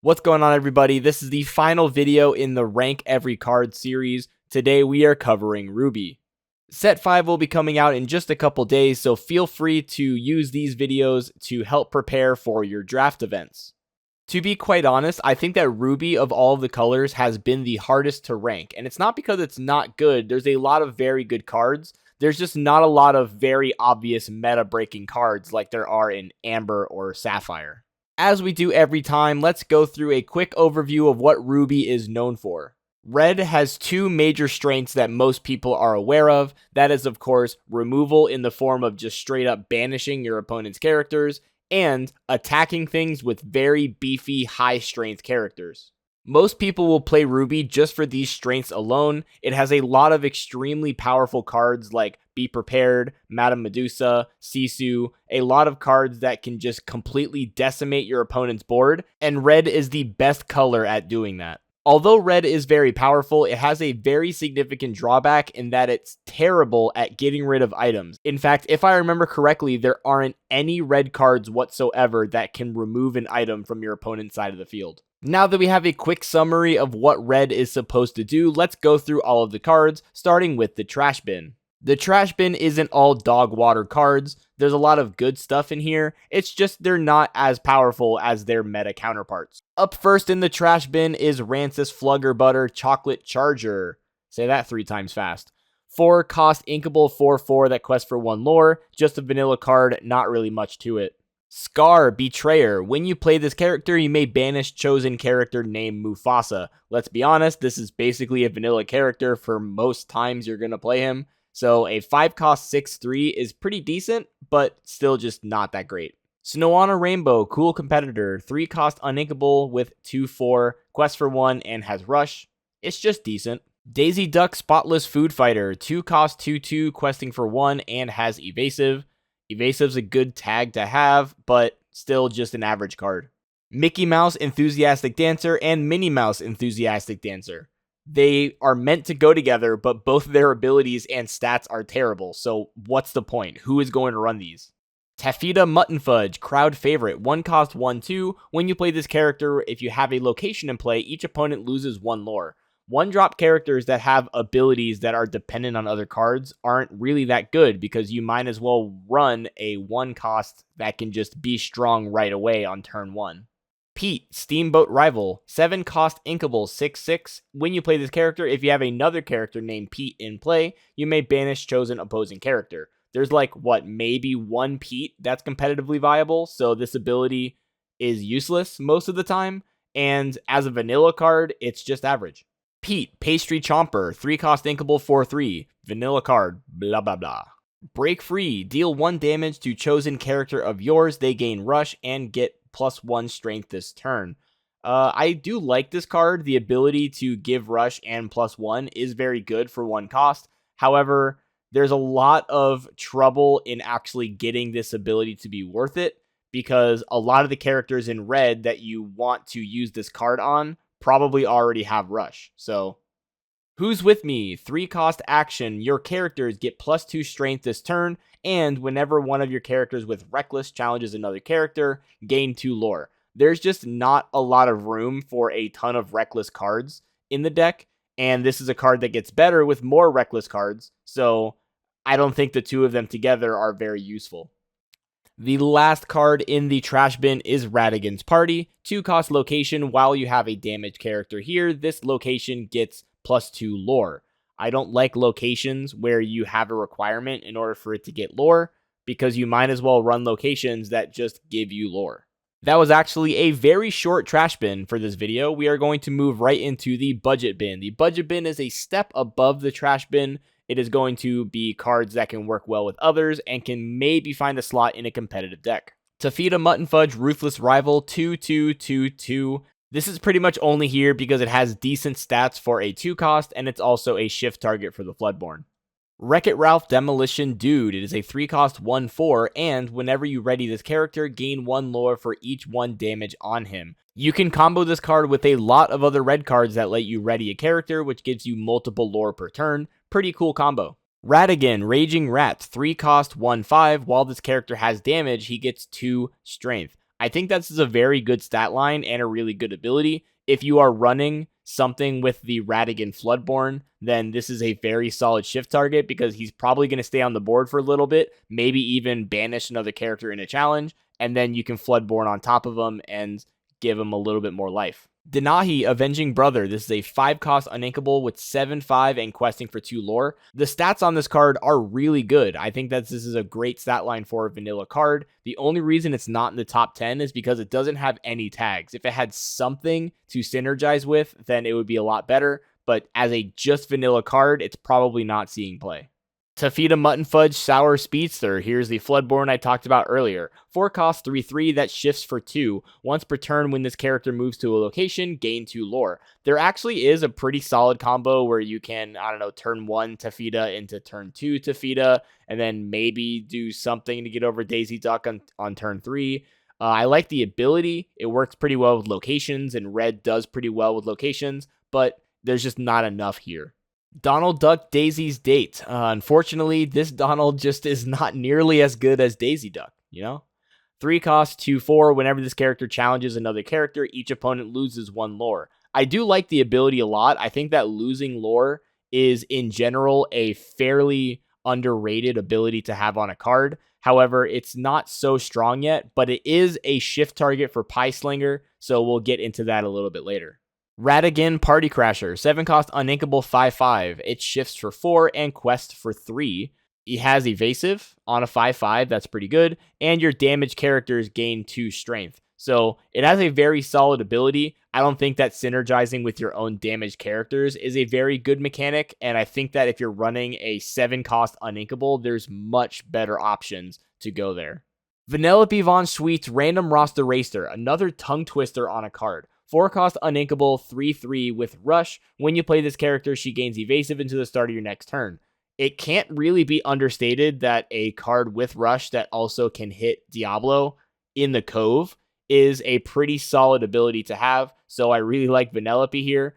What's going on, everybody? This is the final video in the Rank Every Card series. Today we are covering Ruby. Set 5 will be coming out in just a couple days, so feel free to use these videos to help prepare for your draft events. To be quite honest, I think that Ruby of all of the colors has been the hardest to rank, and it's not because it's not good. There's a lot of very good cards. There's just not a lot of very obvious meta-breaking cards like there are in Amber or Sapphire. As we do every time, let's go through a quick overview of what Ruby is known for. Red has two major strengths that most people are aware of. That is, of course, removal in the form of just straight up banishing your opponent's characters, and attacking things with very beefy, high strength characters. Most people will play Ruby just for these strengths alone. It has a lot of extremely powerful cards like Be Prepared, Madame Medusa, Sisu, a lot of cards that can just completely decimate your opponent's board, and red is the best color at doing that. Although red is very powerful, it has a very significant drawback in that it's terrible at getting rid of items. In fact, if I remember correctly, there aren't any red cards whatsoever that can remove an item from your opponent's side of the field. Now that we have a quick summary of what red is supposed to do, let's go through all of the cards, starting with the trash bin. The trash bin isn't all dog water cards. There's a lot of good stuff in here. It's just they're not as powerful as their meta counterparts. Up first in the trash bin is Rancis Flugger Butter Chocolate Charger. Say that 3 times fast. 4 cost inkable 4/4 that quests for 1 lore. Just a vanilla card, not really much to it. Scar Betrayer. When you play this character, you may banish chosen character named Mufasa. Let's be honest, this is basically a vanilla character for most times you're going to play him. So a 5 cost 6/3 is pretty decent, but still just not that great. Snowana Rainbow, cool competitor, 3 cost uninkable with 2/4, quest for 1, and has rush. It's just decent. Daisy Duck Spotless Food Fighter, 2 cost 2/2, questing for 1, and has evasive. Evasive's a good tag to have, but still just an average card. Mickey Mouse Enthusiastic Dancer and Minnie Mouse Enthusiastic Dancer. They are meant to go together, but both their abilities and stats are terrible, so what's the point? Who is going to run these? Taffeta Mutton Fudge, crowd favorite, 1 cost 1/2. When you play this character, if you have a location in play, each opponent loses 1 lore. 1-drop characters that have abilities that are dependent on other cards aren't really that good because you might as well run a 1 cost that can just be strong right away on turn 1. Pete, Steamboat Rival, 7 cost inkable 6/6. When you play this character, if you have another character named Pete in play, you may banish chosen opposing character. There's maybe 1 Pete that's competitively viable, so this ability is useless most of the time, and as a vanilla card, it's just average. Pete, Pastry Chomper, 3 cost inkable 4/3, vanilla card, blah blah blah. Break Free, deal 1 damage to chosen character of yours, they gain rush and get +1 strength this turn. I do like this card. The ability to give rush and +1 is very good for 1 cost. However, there's a lot of trouble in actually getting this ability to be worth it because a lot of the characters in red that you want to use this card on probably already have rush. So, Who's With Me? 3 cost action. Your characters get +2 strength this turn, and whenever one of your characters with Reckless challenges another character, gain 2 lore. There's just not a lot of room for a ton of Reckless cards in the deck, and this is a card that gets better with more Reckless cards, so I don't think the two of them together are very useful. The last card in the trash bin is Radigan's Party. 2 cost location. While you have a damaged character here, this location gets +2 lore. I don't like locations where you have a requirement in order for it to get lore, because you might as well run locations that just give you lore. That was actually a very short trash bin for this video. We are going to move right into the budget bin. The budget bin is a step above the trash bin. It is going to be cards that can work well with others and can maybe find a slot in a competitive deck. Taffeta Mutton Fudge Ruthless Rival 2/2/2/2. This is pretty much only here because it has decent stats for a 2 cost, and it's also a shift target for the Floodborn. Wreck-It Ralph Demolition Dude. It is a 3 cost 1/4, and whenever you ready this character, gain 1 lore for each 1 damage on him. You can combo this card with a lot of other red cards that let you ready a character, which gives you multiple lore per turn. Pretty cool combo. Radigan Raging Rat, 3 cost 1/5. While this character has damage, he gets 2 strength. I think this is a very good stat line and a really good ability. If you are running something with the Radigan Floodborn, then this is a very solid shift target because he's probably going to stay on the board for a little bit, maybe even banish another character in a challenge, and then you can Floodborn on top of him and give him a little bit more life. Denahi, Avenging Brother. This is a 5-cost uninkable with 7/5 and questing for 2 lore. The stats on this card are really good. I think that this is a great stat line for a vanilla card. The only reason it's not in the top 10 is because it doesn't have any tags. If it had something to synergize with, then it would be a lot better. But as a just vanilla card, it's probably not seeing play. Tafita Mutton Fudge Sour Speedster. Here's the Floodborn I talked about earlier. 4-cost 3/3 that shifts for 2. Once per turn when this character moves to a location, gain 2 lore. There actually is a pretty solid combo where you can, turn 1 Tafita into turn 2 Tafita, and then maybe do something to get over Daisy Duck on turn 3. I like the ability. It works pretty well with locations, and red does pretty well with locations, but there's just not enough here. Donald Duck Daisy's Date. Unfortunately, this Donald just is not nearly as good as Daisy Duck, 3-cost 2/4. Whenever this character challenges another character, each opponent loses 1 lore. I do like the ability a lot. I think that losing lore is, in general, a fairly underrated ability to have on a card. However, it's not so strong yet, but it is a shift target for Pie Slinger, so we'll get into that a little bit later. Radigan Party Crasher, 7-cost uninkable 5/5. It shifts for 4 and quest for 3. It has evasive on a 5/5, that's pretty good, and your damage characters gain 2 strength. So it has a very solid ability. I don't think that synergizing with your own damage characters is a very good mechanic, and I think that if you're running a 7-cost uninkable, there's much better options to go there. Vanellope Von Sweet's Random Roster Racer, another tongue twister on a card. 4-cost uninkable 3/3 with Rush. When you play this character, she gains evasive into the start of your next turn. It can't really be understated that a card with Rush that also can hit Diablo in the Cove is a pretty solid ability to have, so I really like Vanellope here.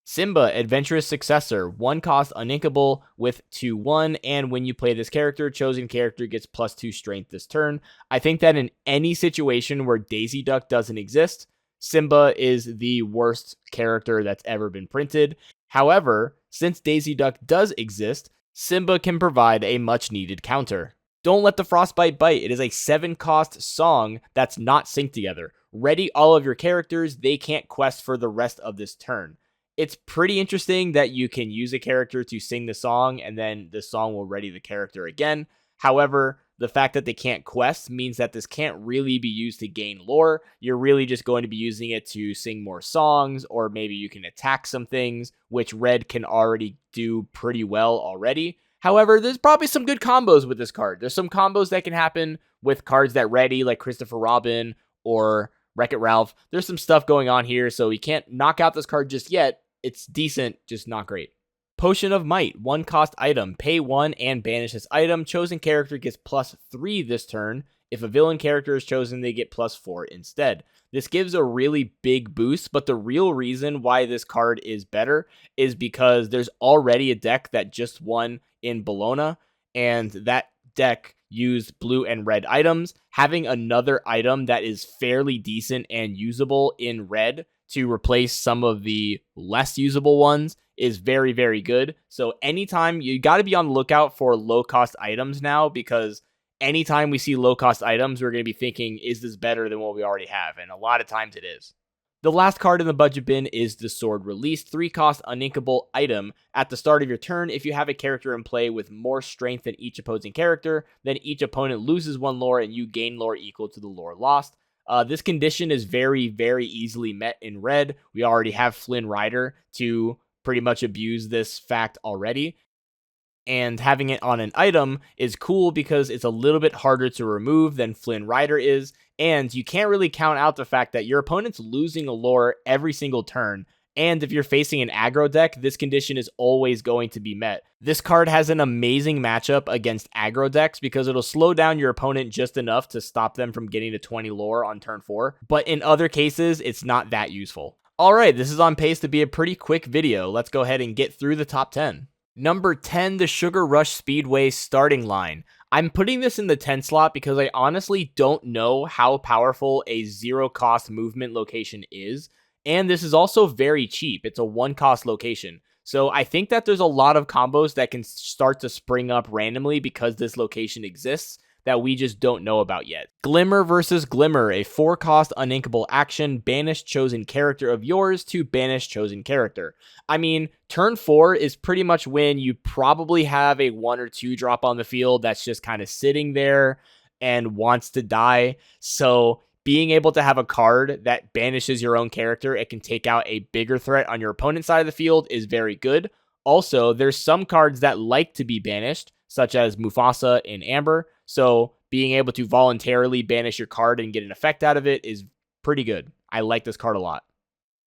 Simba, Adventurous Successor, 1-cost uninkable with 2/1, and when you play this character, chosen character gets +2 strength this turn. I think that in any situation where Daisy Duck doesn't exist, Simba is the worst character that's ever been printed. However, since Daisy Duck does exist, Simba can provide a much needed counter. Don't Let the Frostbite Bite. It is a 7-cost song that's not synced together. Ready all of your characters, they can't quest for the rest of this turn. It's pretty interesting that you can use a character to sing the song and then the song will ready the character again. However, the fact that they can't quest means that this can't really be used to gain lore. You're really just going to be using it to sing more songs, or maybe you can attack some things, which red can already do pretty well already. However, there's probably some good combos with this card. There's some combos that can happen with cards that ready, like Christopher Robin or Wreck-It Ralph. There's some stuff going on here, so we can't knock out this card just yet. It's decent, just not great. Potion of Might, 1-cost item. Pay 1 and banish this item. Chosen character gets +3 this turn. If a villain character is chosen, they get +4 instead. This gives a really big boost, but the real reason why this card is better is because there's already a deck that just won in Bologna, and that deck used blue and red items. Having another item that is fairly decent and usable in red to replace some of the less usable ones is very, very good. So anytime, you got to be on the lookout for low-cost items now, because anytime we see low-cost items, we're going to be thinking, is this better than what we already have? And a lot of times it is. The last card in the budget bin is the Sword Release, 3-cost uninkable item. At the start of your turn, if you have a character in play with more strength than each opposing character, then each opponent loses 1 lore and you gain lore equal to the lore lost. This condition is very, very easily met in red. We already have Flynn Rider to pretty much abuse this fact already. And having it on an item is cool because it's a little bit harder to remove than Flynn Rider is, and you can't really count out the fact that your opponent's losing a lore every single turn, and if you're facing an aggro deck, this condition is always going to be met. This card has an amazing matchup against aggro decks because it'll slow down your opponent just enough to stop them from getting to 20 lore on turn 4, but in other cases, it's not that useful. Alright, this is on pace to be a pretty quick video. Let's go ahead and get through the top 10. Number 10, the Sugar Rush Speedway starting line. I'm putting this in the 10 slot because I honestly don't know how powerful a 0 cost movement location is. And this is also very cheap. It's a 1 cost location. So I think that there's a lot of combos that can start to spring up randomly because this location exists that we just don't know about yet. Glimmer versus Glimmer, a 4 cost uninkable action. Banish chosen character of yours to banish chosen character. I mean, turn 4 is pretty much when you probably have a 1 or 2 drop on the field that's just kind of sitting there and wants to die. So being able to have a card that banishes your own character, it can take out a bigger threat on your opponent's side of the field, is very good. Also, there's some cards that like to be banished, such as Mufasa in Amber. So being able to voluntarily banish your card and get an effect out of it is pretty good. I like this card a lot.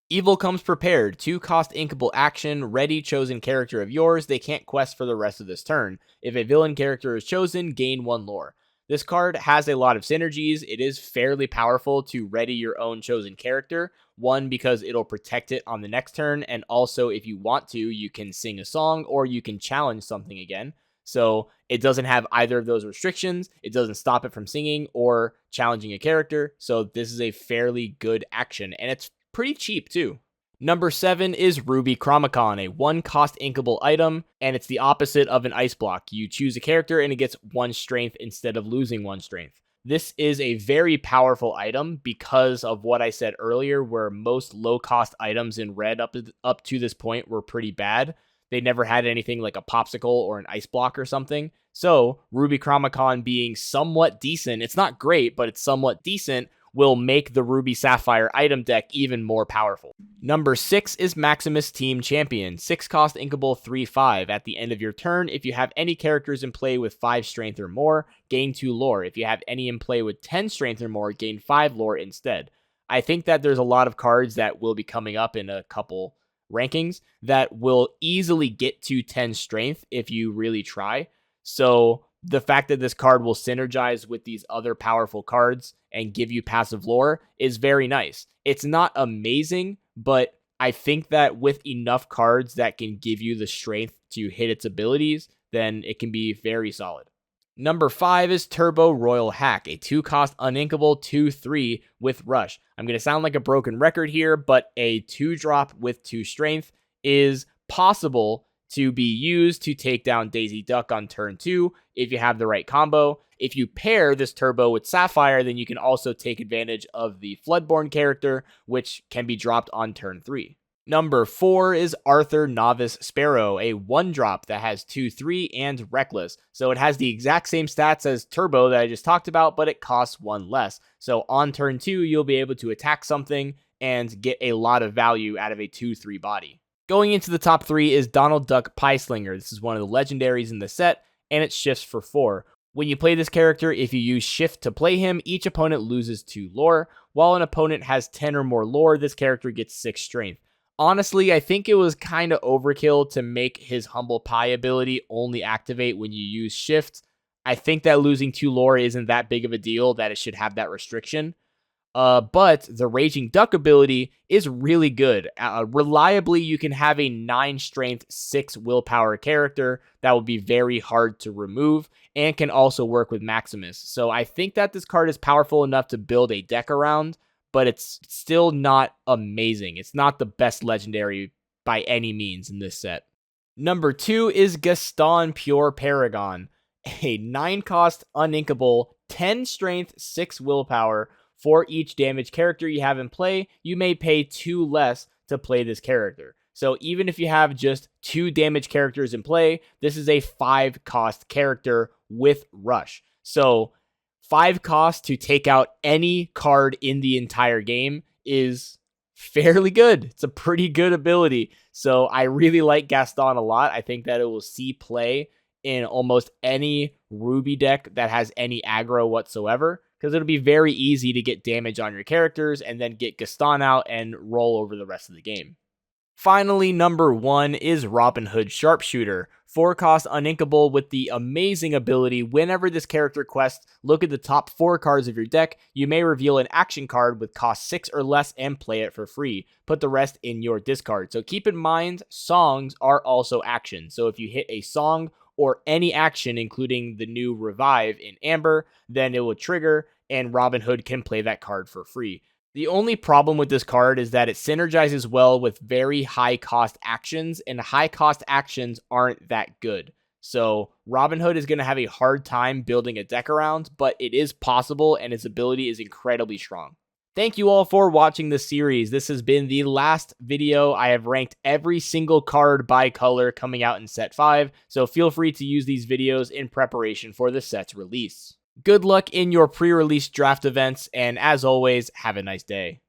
Evil Comes Prepared, 2 cost inkable action, ready chosen character of yours. They can't quest for the rest of this turn. If a villain character is chosen, gain 1 lore. This card has a lot of synergies. It is fairly powerful to ready your own chosen character. One, because it'll protect it on the next turn, and also if you want to, you can sing a song or you can challenge something again. So it doesn't have either of those restrictions. It doesn't stop it from singing or challenging a character. So this is a fairly good action, and it's pretty cheap too. Number 7 is Ruby Chromicon, a 1 cost inkable item, and it's the opposite of an ice block. You choose a character and it gets 1 strength instead of losing 1 strength. This is a very powerful item because of what I said earlier, where most low cost items in red up to this point were pretty bad. They never had anything like a popsicle or an ice block or something. So Ruby Chromicon being somewhat decent, it's not great, but it's somewhat decent, will make the Ruby Sapphire item deck even more powerful. Number 6 is Maximus Team Champion, 6 cost inkable 3/5. At the end of your turn, if you have any characters in play with 5 strength or more, gain 2 lore. If you have any in play with 10 strength or more, gain 5 lore instead. I think that there's a lot of cards that will be coming up in a couple rankings that will easily get to 10 strength if you really try. So the fact that this card will synergize with these other powerful cards and give you passive lore is very nice. It's not amazing, but I think that with enough cards that can give you the strength to hit its abilities, then it can be very solid. Number 5 is Turbo Royal Hack, a 2 cost uninkable 2/3 with Rush. I'm going to sound like a broken record here, but a 2 drop with 2 strength is possible to be used to take down Daisy Duck on turn 2 if you have the right combo. If you pair this Turbo with Sapphire, then you can also take advantage of the Floodborn character, which can be dropped on turn 3. Number 4 is Arthur Novice Sparrow, a 1 drop that has 2/3 and Reckless. So it has the exact same stats as Turbo that I just talked about, but it costs 1 less. So on turn 2, you'll be able to attack something and get a lot of value out of a 2/3 body. Going into the top 3 is Donald Duck Pie Slinger. This is one of the legendaries in the set, and it shifts for 4. When you play this character, if you use Shift to play him, each opponent loses 2 lore. While an opponent has 10 or more lore, this character gets 6 strength. Honestly, I think it was kind of overkill to make his Humble Pie ability only activate when you use Shift. I think that losing 2 lore isn't that big of a deal that it should have that restriction. But the Raging Duck ability is really good. Reliably, you can have a 9 strength, 6 willpower character that will be very hard to remove and can also work with Maximus. So I think that this card is powerful enough to build a deck around, but it's still not amazing. It's not the best legendary by any means in this set. Number 2 is Gaston Pure Paragon, a 9 cost uninkable, 10 strength, 6 willpower. For each damage character you have in play, you may pay 2 less to play this character. So even if you have just 2 damage characters in play, this is a 5 cost character with Rush. So 5 costs to take out any card in the entire game is fairly good. It's a pretty good ability. So I really like Gaston a lot. I think that it will see play in almost any Ruby deck that has any aggro whatsoever, because it'll be very easy to get damage on your characters and then get Gaston out and roll over the rest of the game. Finally, number 1 is Robin Hood Sharpshooter. 4 cost uninkable with the amazing ability, whenever this character quests, look at the top 4 cards of your deck. You may reveal an action card with cost 6 or less and play it for free. Put the rest in your discard. So keep in mind, songs are also actions. So if you hit a song or any action, including the new revive in Amber, then it will trigger, and Robin Hood can play that card for free. The only problem with this card is that it synergizes well with very high cost actions, and high cost actions aren't that good. So Robin Hood is going to have a hard time building a deck around, but it is possible, and its ability is incredibly strong. Thank you all for watching this series. This has been the last video. I have ranked every single card by color coming out in set 5, so feel free to use these videos in preparation for the set's release. Good luck in your pre-release draft events, and as always, have a nice day.